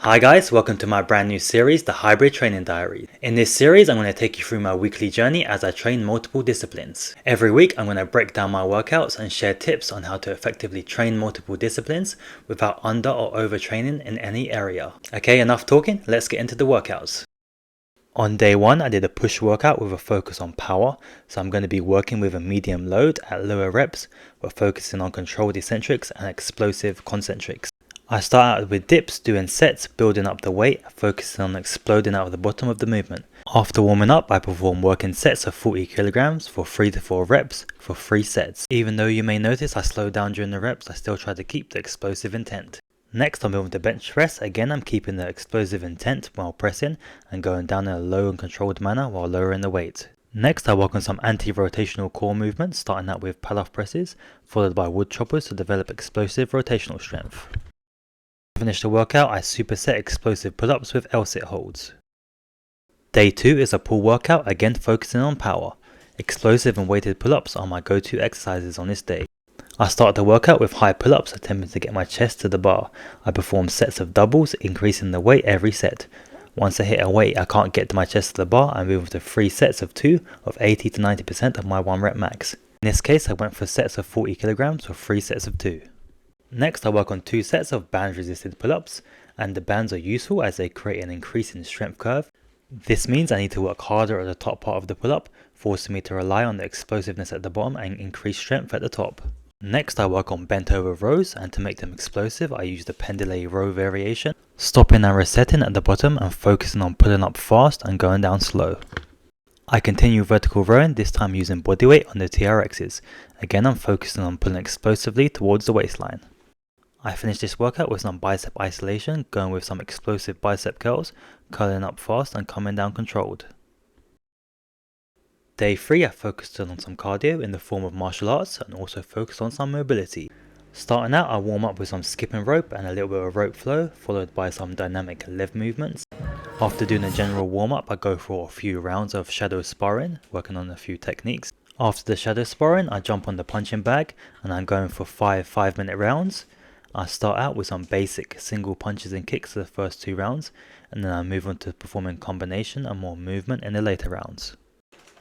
Hi guys, welcome to my brand new series, the Hybrid Training Diary. In this series, I'm going to take you through my weekly journey as I train multiple disciplines. Every week, I'm going to break down my workouts and share tips on how to effectively train multiple disciplines without under or overtraining in any area. Okay, enough talking, let's get into the workouts. On day 1, I did a push workout with a focus on power, so I'm going to be working with a medium load at lower reps, but focusing on controlled eccentrics and explosive concentrics. I start out with dips, doing sets, building up the weight, focusing on exploding out of the bottom of the movement. After warming up, I perform working sets of 40 kilograms for 3 to 4 reps for 3 sets. Even though you may notice I slow down during the reps, I still try to keep the explosive intent. Next, I'm moving to bench press. Again, I'm keeping the explosive intent while pressing and going down in a low and controlled manner while lowering the weight. Next, I work on some anti-rotational core movements, starting out with pad-off presses, followed by wood choppers to develop explosive rotational strength. To finish the workout, I superset explosive pull-ups with L-sit holds. Day 2 is a pull workout, again focusing on power. Explosive and weighted pull-ups are my go-to exercises on this day. I start the workout with high pull-ups, attempting to get my chest to the bar. I perform sets of doubles, increasing the weight every set. Once I hit a weight I can't get to my chest to the bar, I move to 3 sets of 2 of 80 to 90% of my 1 rep max. In this case I went for sets of 40 kilograms for 3 sets of 2. Next I work on 2 sets of band resisted pull-ups, and the bands are useful as they create an increasing strength curve. This means I need to work harder at the top part of the pull-up, forcing me to rely on the explosiveness at the bottom and increase strength at the top. Next I work on bent over rows, and to make them explosive I use the pendulum row variation, stopping and resetting at the bottom and focusing on pulling up fast and going down slow. I continue vertical rowing, this time using bodyweight on the TRXs. Again I'm focusing on pulling explosively towards the waistline. I finish this workout with some bicep isolation, going with some explosive bicep curls, curling up fast and coming down controlled. Day 3 I focused on some cardio in the form of martial arts and also focused on some mobility. Starting out I warm up with some skipping rope and a little bit of rope flow, followed by some dynamic leg movements. After doing a general warm up I go for a few rounds of shadow sparring, working on a few techniques. After the shadow sparring I jump on the punching bag and I'm going for 5-minute rounds. I start out with some basic single punches and kicks for the first 2 rounds, and then I move on to performing combination and more movement in the later rounds.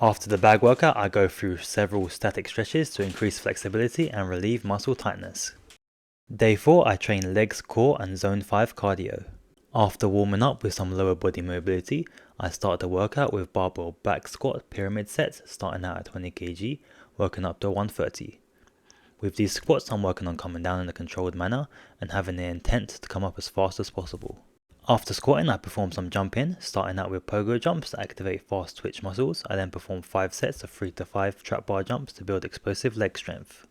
After the bag workout I go through several static stretches to increase flexibility and relieve muscle tightness. Day 4 I train legs, core and zone 5 cardio. After warming up with some lower body mobility, I start the workout with barbell back squat pyramid sets, starting out at 20 kg, working up to 130. With these squats I'm working on coming down in a controlled manner and having the intent to come up as fast as possible. After squatting I perform some jumping, starting out with pogo jumps to activate fast twitch muscles. I then perform 5 sets of 3 to 5 trap bar jumps to build explosive leg strength.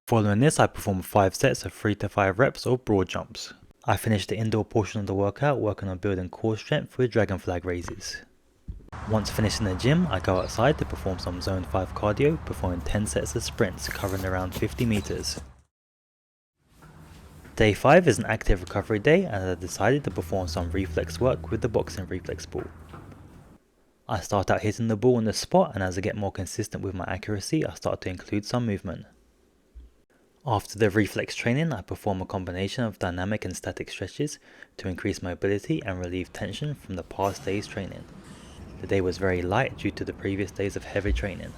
Following this I perform 5 sets of 3 to 5 reps of broad jumps. I finish the indoor portion of the workout working on building core strength with dragon flag raises. Once finished in the gym, I go outside to perform some zone 5 cardio, performing 10 sets of sprints covering around 50 meters. Day 5 is an active recovery day, and I decided to perform some reflex work with the boxing reflex ball. I start out hitting the ball on the spot, and as I get more consistent with my accuracy, I start to include some movement. After the reflex training, I perform a combination of dynamic and static stretches to increase mobility and relieve tension from the past day's training. The day was very light due to the previous days of heavy training.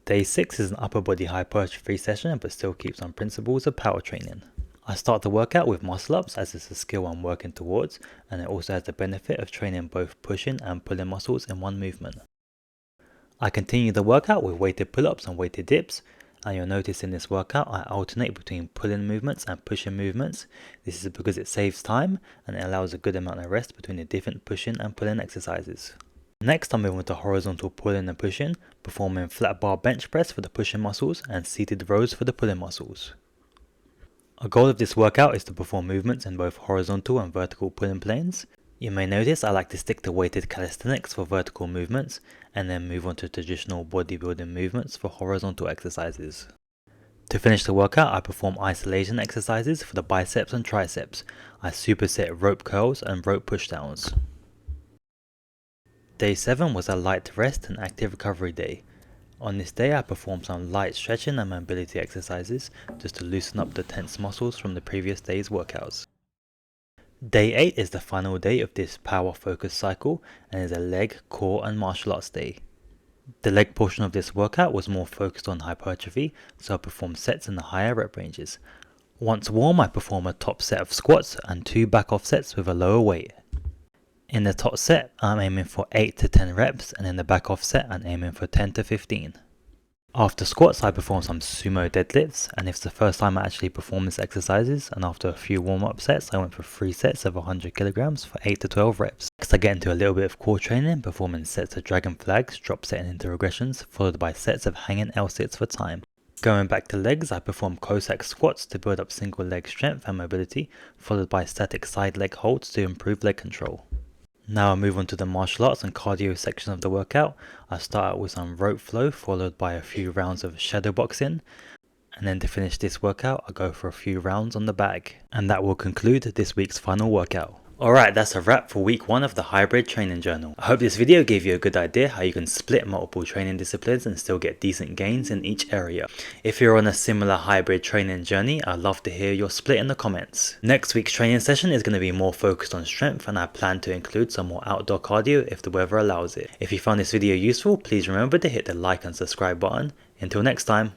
Day 6 is an upper body hypertrophy session, but still keeps some principles of power training. I start the workout with muscle ups as it's a skill I'm working towards, and it also has the benefit of training both pushing and pulling muscles in one movement. I continue the workout with weighted pull-ups and weighted dips, and you'll notice in this workout I alternate between pulling movements and pushing movements. This is because it saves time and it allows a good amount of rest between the different pushing and pulling exercises. Next I'm moving to horizontal pulling and pushing, performing flat bar bench press for the pushing muscles and seated rows for the pulling muscles. A goal of this workout is to perform movements in both horizontal and vertical pulling planes. You may notice I like to stick to weighted calisthenics for vertical movements and then move on to traditional bodybuilding movements for horizontal exercises. To finish the workout I perform isolation exercises for the biceps and triceps. I superset rope curls and rope pushdowns. Day 7 was a light rest and active recovery day. On this day I performed some light stretching and mobility exercises just to loosen up the tense muscles from the previous day's workouts. Day 8 is the final day of this power focus cycle and is a leg, core and martial arts day. The leg portion of this workout was more focused on hypertrophy, so I performed sets in the higher rep ranges. Once warm, I perform a top set of squats and 2 back off sets with a lower weight. In the top set, I'm aiming for 8 to 10 reps, and in the back off set, I'm aiming for 10 to 15. After squats, I perform some sumo deadlifts, and it's the first time I actually perform these exercises, and after a few warm-up sets, I went for 3 sets of 100 kilograms for 8 to 12 reps. Next, I get into a little bit of core training, performing sets of dragon flags, drop setting into regressions, followed by sets of hanging L-sits for time. Going back to legs, I perform Cossack squats to build up single leg strength and mobility, followed by static side leg holds to improve leg control. Now I move on to the martial arts and cardio section of the workout. I start out with some rope flow, followed by a few rounds of shadow boxing. And then to finish this workout, I go for a few rounds on the bag. And that will conclude this week's final workout. Alright, that's a wrap for week 1 of the hybrid training journal. I hope this video gave you a good idea how you can split multiple training disciplines and still get decent gains in each area. If you're on a similar hybrid training journey, I'd love to hear your split in the comments. Next week's training session is going to be more focused on strength, and I plan to include some more outdoor cardio if the weather allows it. If you found this video useful, please remember to hit the like and subscribe button. Until next time.